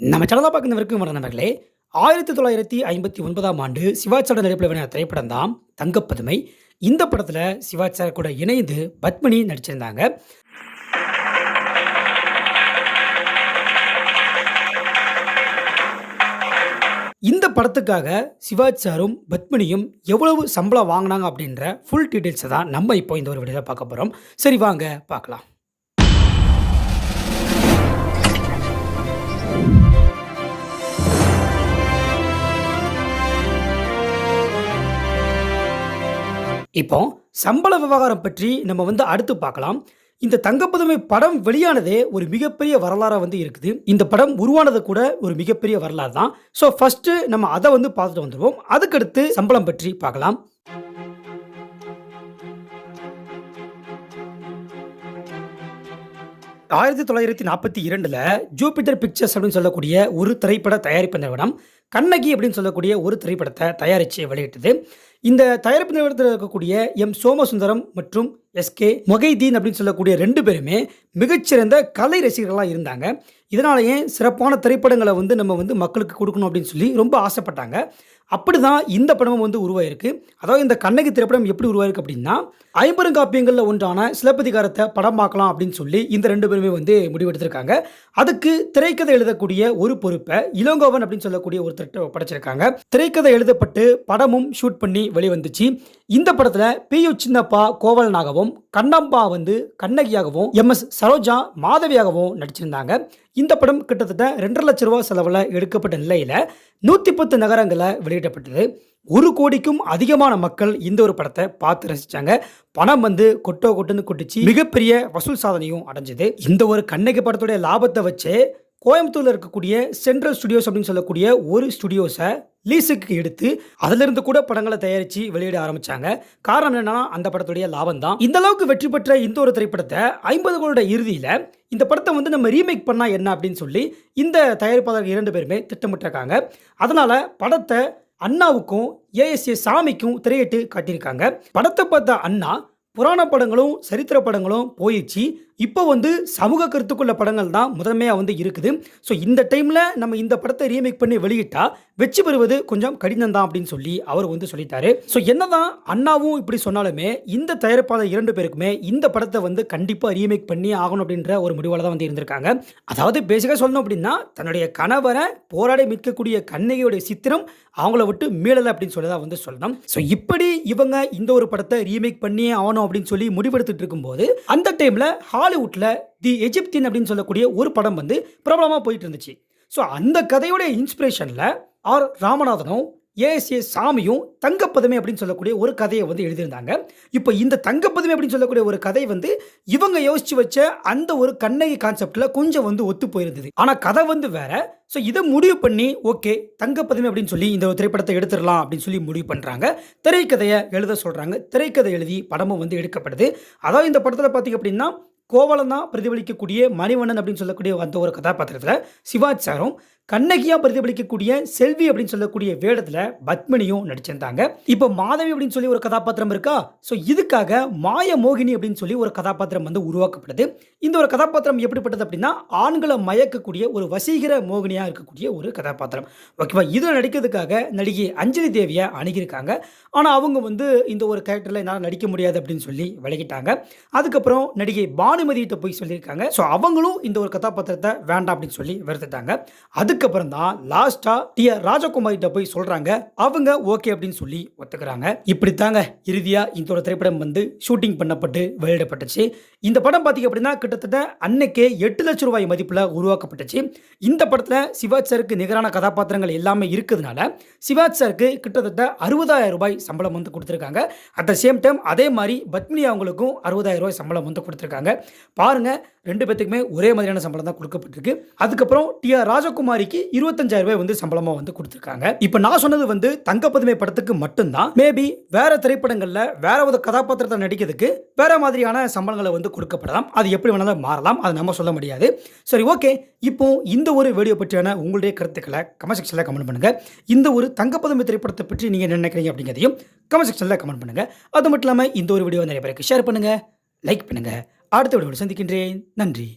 நம்ம சேனலை பார்க்குறவருக்கு வர நண்பர்களே 1959ஆம் ஆண்டு சிவாஜி சார் நடிப்பில் வெளியான திரைப்படம் தான் தங்கப்பதுமை. இந்த படத்தில் சிவாஜி சார் கூட இணைந்து பத்மினி நடிச்சிருந்தாங்க. இந்த படத்துக்காக சிவாஜி சாரும் பத்மினியும் எவ்வளவு சம்பளம் வாங்கினாங்க அப்படின்ற ஃபுல் டீட்டெயில்ஸை தான் நம்ம இப்போ இந்த ஒரு வீடியோவில் பார்க்க போகிறோம். சரி வாங்க பார்க்கலாம். இப்போ சம்பள விவகாரம் பற்றி நம்ம அடுத்து பார்க்கலாம். இந்த தங்கப்பதுமை படம் வெளியானதே ஒரு மிகப்பெரிய வரலாறா இருக்குது. இந்த படம் உருவானது கூட ஒரு மிகப்பெரிய வரலாறு தான். ஸோ ஃபர்ஸ்ட் நம்ம அதை பார்த்துட்டு வந்துடுவோம். அதுக்கடுத்து சம்பளம் பற்றி பார்க்கலாம். ஆயிரத்தி 1942 ஜூபிட்டர் பிக்சர்ஸ் அப்படின்னு சொல்லக்கூடிய ஒரு திரைப்பட தயாரிப்பு நிறுவனம் கண்ணகி அப்படின்னு சொல்லக்கூடிய ஒரு திரைப்படத்தை தயாரித்து வெளியிட்டது. இந்த தயாரிப்பு நிறுவனத்தில் இருக்கக்கூடிய எம் சோமசுந்தரம் மற்றும் எஸ்கே மொகைதீன் அப்படின்னு சொல்லக்கூடிய 2 பேருமே மிகச்சிறந்த கலை ரசிகர்களாக இருந்தாங்க. இதனாலேயே சிறப்பான திரைப்படங்களை நம்ம மக்களுக்கு கொடுக்கணும் அப்படின்னு சொல்லி ரொம்ப ஆசைப்பட்டாங்க. அப்படி தான் இந்த படமும் உருவாயிருக்கு. அதாவது இந்த கண்ணகி திரைப்படம் எப்படி உருவாயிருக்கு அப்படின்னா, ஐம்பெருங்காப்பியங்களில் ஒன்றான சிலப்பதிகாரத்தை படமாக்கலாம் அப்படின்னு சொல்லி இந்த 2 பேருமே முடிவெடுத்திருக்காங்க. அதுக்கு திரைக்கதை எழுதக்கூடிய ஒரு பொறுப்பை இளங்கோவன் அப்படின்னு சொல்லக்கூடிய ஒருத்தர் படைச்சிருக்காங்க. திரைக்கதை எழுதப்பட்டு படமும் ஷூட் பண்ணி வெளிவந்துச்சு. இந்த படத்தில் பி.யு. சின்னப்பா கோவலனாகவும், கண்ணம்பா கண்ணகியாகவும், எம்.எஸ். சரோஜா மாதவியாகவும் நடிச்சிருந்தாங்க. இந்த படம் கிட்டத்தட்ட 2.5 லட்சம் ரூபாய் செலவில் எடுக்கப்பட்ட நிலையில் 110 நகரங்களில் வெளியிடப்பட்டது. 1 கோடிக்கும் அதிகமான மக்கள் இந்த ஒரு படத்தை பார்த்து ரசித்தாங்க. பணம் கொட்டுன்னு கொட்டுச்சு. மிகப்பெரிய வசூல் சாதனையும் அடைஞ்சது. இந்த ஒரு கண்ணகி படத்துடைய லாபத்தை வச்சு கோயம்புத்தூரில் இருக்கக்கூடிய சென்ட்ரல் ஸ்டுடியோஸ் அப்படின்னு சொல்லக்கூடிய ஒரு ஸ்டுடியோஸை லீஸுக்கு எடுத்து அதிலிருந்து கூட படங்களை தயாரித்து வெளியிட ஆரம்பித்தாங்க. காரணம் என்னன்னா அந்த படத்துடைய லாபம் தான். இந்த அளவுக்கு வெற்றி பெற்ற இந்த ஒரு திரைப்படத்தை 50களோட இறுதியில் இந்த படத்தை நம்ம ரீமேக் பண்ணால் என்ன அப்படின்னு சொல்லி இந்த தயாரிப்பாளர்கள் 2 பேருமே திட்டமிட்டிருக்காங்க. அதனால் படத்தை அண்ணாவுக்கும் ஏஎஸ்ஏ சாமிக்கும் திரையிட்டு காட்டியிருக்காங்க. படத்தை பார்த்த அண்ணா புராண படங்களும் சரித்திர படங்களும் போயிடுச்சு. இப்போ சமூக கருத்துக்குள்ள படங்கள் தான் முதன்மையாக இருக்குது. ஸோ இந்த டைமில் நம்ம இந்த படத்தை ரீமேக் பண்ணி வெளியிட்டா வெற்றி பெறுவது கொஞ்சம் கடினம் தான் அப்படின்னு சொல்லி அவர் சொல்லிட்டாரு. ஸோ என்னதான் அண்ணாவும் இப்படி சொன்னாலுமே இந்த தயாரிப்பாளர் 2 பேருக்குமே இந்த படத்தை கண்டிப்பாக ரீமேக் பண்ணி ஆகணும் அப்படின்ற ஒரு முடிவால் தான் இருந்திருக்காங்க. அதாவது பேசிக்காக சொல்லணும் அப்படின்னா தன்னுடைய கணவரை போராடி மீட்கக்கூடிய கண்ணகியோடைய சித்திரம் அவங்கள விட்டு மீளலை அப்படின்னு சொல்லி தான் சொல்லணும். ஸோ இப்படி இவங்க இந்த ஒரு படத்தை ரீமேக் பண்ணியே ஆகணும் அப்படின்னு சொல்லி முடிவெடுத்துட்டு இருக்கும்போது அந்த டைமில் ஹாலிவுட்ல தி எஜிப்தியன் அப்படின்னு சொல்லக்கூடிய ஒரு படம் பிரபலமாக போயிட்டு இருந்துச்சு. ஸோ அந்த கதையோடைய இன்ஸ்பிரேஷனில் ஆர் ராமநாதனும் ஏஎஸ்ஏ சாமியும் தங்கப்பதுமை அப்படின்னு சொல்லக்கூடிய ஒரு கதையை எழுதியிருந்தாங்க. இப்போ இந்த தங்கப்பதுமை அப்படின்னு சொல்லக்கூடிய ஒரு கதை இவங்க யோசிச்சு வச்ச அந்த ஒரு கண்ணகி கான்செப்டில் கொஞ்சம் ஒத்து போயிருந்தது. ஆனால் கதை வேற. ஸோ இதை முடிவு பண்ணி ஓகே தங்கப்பதுமை அப்படின்னு சொல்லி இந்த ஒரு திரைப்படத்தை எடுத்துடலாம் அப்படின்னு சொல்லி முடிவு பண்ணுறாங்க. திரைக்கதையை எழுத சொல்கிறாங்க. திரைக்கதை எழுதி படமும் எடுக்கப்படுது. அதாவது இந்த படத்தில் பார்த்தீங்க அப்படின்னா கோவலன் தான் பிரதிபலிக்கக்கூடிய மணிவண்ணன் அப்படின்னு சொல்லக்கூடிய அந்த ஒரு கதாபாத்திரத்தில் சிவாஜி சாரும், கண்ணகியா பிரதிபலிக்கக்கூடிய செல்வி அப்படின்னு சொல்லக்கூடிய வேடத்தில் பத்மினியும் நடிச்சிருந்தாங்க. இப்போ மாதவி அப்படின்னு சொல்லி ஒரு கதாபாத்திரம் இருக்கா. ஸோ இதுக்காக மாய மோகினி அப்படின்னு சொல்லி ஒரு கதாபாத்திரம் உருவாக்கப்படுது. இந்த ஒரு கதாபாத்திரம் எப்படிப்பட்டது அப்படின்னா ஆண்களை மயக்கக்கூடிய ஒரு வசீகர மோகினியாக இருக்கக்கூடிய ஒரு கதாபாத்திரம். ஓகேவா. இதில் நடிக்கிறதுக்காக நடிகை அஞ்சலி தேவியை அணுகியிருக்காங்க. ஆனால் அவங்க இந்த ஒரு கேரக்டரில் என்னால் நடிக்க முடியாது அப்படின்னு சொல்லி விலகிட்டாங்க. அதுக்கப்புறம் நடிகை பானுமதியிட்ட போய் சொல்லியிருக்காங்க. ஸோ அவங்களும் இந்த ஒரு கதாபாத்திரத்தை வேண்டாம் அப்படின்னு சொல்லி வெறுத்துட்டாங்க. அதுக்கப்புறம் தான் லாஸ்டா டி.ஆர். ராஜகுமாரிட்ட போய் சொல்றாங்க. அவங்க ஓகே அப்படின்னு சொல்லி ஒத்துக்கிறாங்க. இப்படித்தாங்க இறுதியா இந்த ஒரு திரைப்படம் ஷூட்டிங் பண்ணப்பட்டு வெளியிடப்பட்டுச்சு. இந்த படம் பார்த்தீங்க அப்படின்னா கிட்டத்தட்ட அன்னைக்கே 8 லட்சம் ரூபாய் மதிப்பில் உருவாக்கப்பட்டுச்சு. இந்த படத்தில் சிவாஜி சாருக்கு நிகரான கதாபாத்திரங்கள் எல்லாமே இருக்கிறதுனால சிவாஜி சாருக்கு கிட்டத்தட்ட 60,000 ரூபாய் சம்பளம் கொடுத்துருக்காங்க. அட் த சேம் டைம் அதே மாதிரி பத்மினி அவங்களுக்கும் 60,000 ரூபாய் சம்பளம் கொடுத்துருக்காங்க. பாருங்க 2 பேத்துக்குமே ஒரே மாதிரியான சம்பளம் தான் கொடுக்கப்பட்டிருக்கு. அதுக்கப்புறம் டி.ஆர். ராஜகுமாரிக்கு 25,000 ரூபாய் சம்பளமாக கொடுத்துருக்காங்க. இப்போ நான் சொன்னது தங்கப்பதுமை படத்துக்கு மட்டும்தான். மேபி வேற திரைப்படங்களில் வேற ஒரு கதாபாத்திரத்தை நடிக்கிறதுக்கு வேற மாதிரியான சம்பளங்களை கொடுக்கப்படலாம். அது எப்படி வேணாலும் மாறலாம். அது நம்ம சொல்ல முடியாது. சரி ஓகே. இப்போ இந்த ஒரு வீடியோ பற்றியான உங்களுடைய கருத்துக்களை கமெண்ட் செக்ஷனில் கமெண்ட் பண்ணுங்க. இந்த ஒரு தங்கப்பதுமை திரைப்படத்தை பற்றி நீங்க என்ன நினைக்கிறீங்க அப்படிங்கிறதையும் கமெண்ட் செக்ஷனில் கமெண்ட் பண்ணுங்க. அது மட்டும் இல்லாமல் இந்த ஒரு வீடியோ நிறைய பேருக்கு ஷேர் பண்ணுங்க, லைக் பண்ணுங்க. அடுத்த வீடியோவில் சந்திக்கின்றேன். நன்றி.